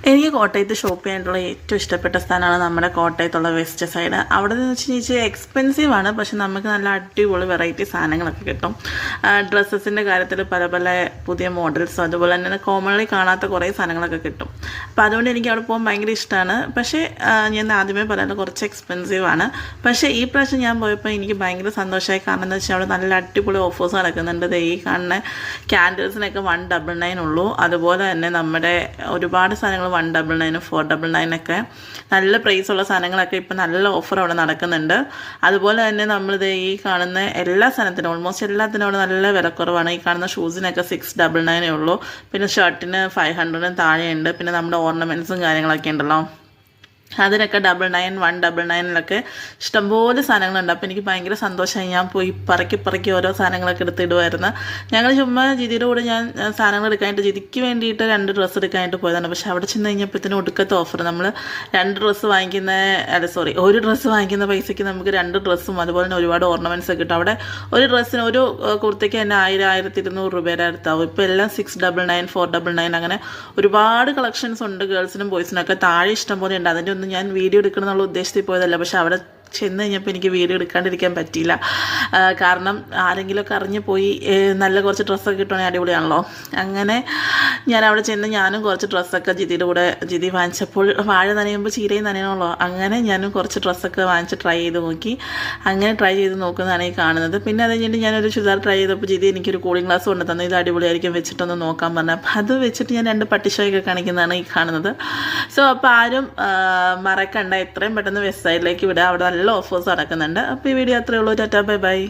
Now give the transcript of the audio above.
എനിക്ക് കോട്ടയത്ത് ഷോപ്പ് ചെയ്യാനായിട്ടുള്ള ഏറ്റവും ഇഷ്ടപ്പെട്ട സ്ഥലമാണ് നമ്മുടെ കോട്ടയത്തുള്ള വെസ്റ്റ് സൈഡ്. അവിടെ നിന്ന് വെച്ച് കഴിഞ്ഞാൽ എക്സ്പെൻസീവ് ആണ്, പക്ഷെ നമുക്ക് നല്ല അടിപൊളി വെറൈറ്റി സാധനങ്ങളൊക്കെ കിട്ടും. ഡ്രസ്സസിൻ്റെ കാര്യത്തിൽ പല പല പുതിയ മോഡൽസും അതുപോലെ തന്നെ കോമൺലി കാണാത്ത കുറേ സാധനങ്ങളൊക്കെ കിട്ടും. അപ്പോൾ അതുകൊണ്ട് എനിക്ക് അവിടെ പോകാൻ ഭയങ്കര ഇഷ്ടമാണ്. പക്ഷേ ഞാൻ ആദ്യമേ പറയാൻ കുറച്ച് എക്സ്പെൻസീവ് ആണ്. പക്ഷേ ഈ പ്രാവശ്യം ഞാൻ പോയപ്പോൾ എനിക്ക് ഭയങ്കര സന്തോഷമായി. കാരണം എന്താ വെച്ചാൽ അവിടെ നല്ല അടിപൊളി ഓഫേഴ്സ് നടക്കുന്നുണ്ട്. ഈ കാണുന്ന ക്യാൻഡിൽസിനൊക്കെ 199 ഉള്ളൂ. അതുപോലെ തന്നെ നമ്മുടെ ഒരുപാട് സാധനങ്ങൾ 199, 499 ഒക്കെ നല്ല പ്രൈസുള്ള സാധനങ്ങളൊക്കെ ഇപ്പം നല്ല ഓഫർ അവിടെ നടക്കുന്നുണ്ട്. അതുപോലെ തന്നെ നമ്മളിത് ഈ കാണുന്ന എല്ലാ സാധനത്തിനും ഓൾമോസ്റ്റ് എല്ലാത്തിനും അവിടെ നല്ല വിലക്കുറവാണ്. ഈ കാണുന്ന ഷൂസിനൊക്കെ 699 ഉള്ളൂ. പിന്നെ ഷർട്ടിന് 500 താഴെയുണ്ട്. പിന്നെ നമ്മുടെ ഓർണമെൻറ്റ്സും കാര്യങ്ങളൊക്കെ ഉണ്ടല്ലോ, അതിനൊക്കെ 99, 199 ഇഷ്ടംപോലെ സാധനങ്ങളുണ്ട്. അപ്പോൾ എനിക്ക് ഭയങ്കര സന്തോഷമായി. ഞാൻ പോയി പറക്കി ഓരോ സാധനങ്ങളൊക്കെ എടുത്തിടുമായിരുന്നു. ഞങ്ങൾ ചുമ്മാ ജിതിയുടെ കൂടെ ഞാൻ സാധനങ്ങൾ എടുക്കാനായിട്ട് ജിതിക്ക് വേണ്ടിയിട്ട് 2 ഡ്രസ്സ് എടുക്കാനായിട്ട് പോയതാണ്. പക്ഷെ അവിടെ ചെന്ന് കഴിഞ്ഞപ്പോഴത്തേനും ഒടുക്കത്തെ ഓഫർ. നമ്മൾ 2 ഡ്രസ്സ് വാങ്ങിക്കുന്ന ഒരു ഡ്രസ്സ് വാങ്ങിക്കുന്ന പൈസയ്ക്ക് നമുക്ക് 2 ഡ്രസ്സും അതുപോലെ തന്നെ ഒരുപാട് ഓർണമെൻറ്റ്സ് ഒക്കെ കിട്ടും. അവിടെ ഒരു ഡ്രസ്സിന് ഒരു കുർത്തയ്ക്ക് തന്നെ 1000, 1200 രൂപയുടെ അടുത്താവും. ഇപ്പോൾ എല്ലാം 699, 499 അങ്ങനെ ഒരുപാട് കളക്ഷൻസ് ഉണ്ട്. ഗേൾസിനും ബോയ്സിനും ഒക്കെ താഴെ ഇഷ്ടം പോലെ ഉണ്ട്. അതിൻ്റെ ഞാൻ വീഡിയോ എടുക്കണം എന്നുള്ള ഉദ്ദേശത്തിൽ പോയതല്ല. പക്ഷെ അവിടെ ചെന്ന് കഴിഞ്ഞപ്പോൾ എനിക്ക് വീഡിയോ എടുക്കാണ്ടിരിക്കാൻ പറ്റിയില്ല. കാരണം ആരെങ്കിലുമൊക്കെ അറിഞ്ഞു പോയി നല്ല കുറച്ച് ഡ്രസ്സൊക്കെ കിട്ടുവാണെങ്കിൽ അടിപൊളിയാണല്ലോ. അങ്ങനെ ഞാൻ അവിടെ ചെന്ന് ഞാനും കുറച്ച് ഡ്രസ്സൊക്കെ ജിതിയുടെ കൂടെ ജിതി വാങ്ങിച്ചപ്പോൾ വാഴ നനയുമ്പോൾ ചീരയും നനയണമല്ലോ. അങ്ങനെ ഞാനും കുറച്ച് ഡ്രസ്സൊക്കെ വാങ്ങിച്ച് ട്രൈ ചെയ്ത് നോക്കി. അങ്ങനെ ട്രൈ ചെയ്ത് നോക്കുന്നതാണ് ഈ കാണുന്നത്. പിന്നെ അത് കഴിഞ്ഞിട്ട് ഞാനൊരു ചുരിദാർ ട്രൈ ചെയ്തപ്പോൾ ജിതി എനിക്കൊരു കൂളിംഗ് ഗ്ലാസ് കൊണ്ട് തന്നു. ഇത് അടിപൊളിയായിരിക്കും, വെച്ചിട്ടൊന്ന് നോക്കാൻ പറഞ്ഞു. അപ്പം അത് വെച്ചിട്ട് ഞാൻ 2 പട്ടിഷോയൊക്കെ കാണിക്കുന്നതാണ് ഈ കാണുന്നത്. സോ അപ്പോൾ ആരും മറക്കണ്ട, എത്രയും പെട്ടെന്ന് വെസ്റ്റ് സൈഡിലേക്ക് വിടുക. അവിടെ നല്ല ഓഫേഴ്സ് നടക്കുന്നുണ്ട്. അപ്പോൾ ഈ വീഡിയോ അത്രയേ ഉള്ളൂ. Tata, bye bye.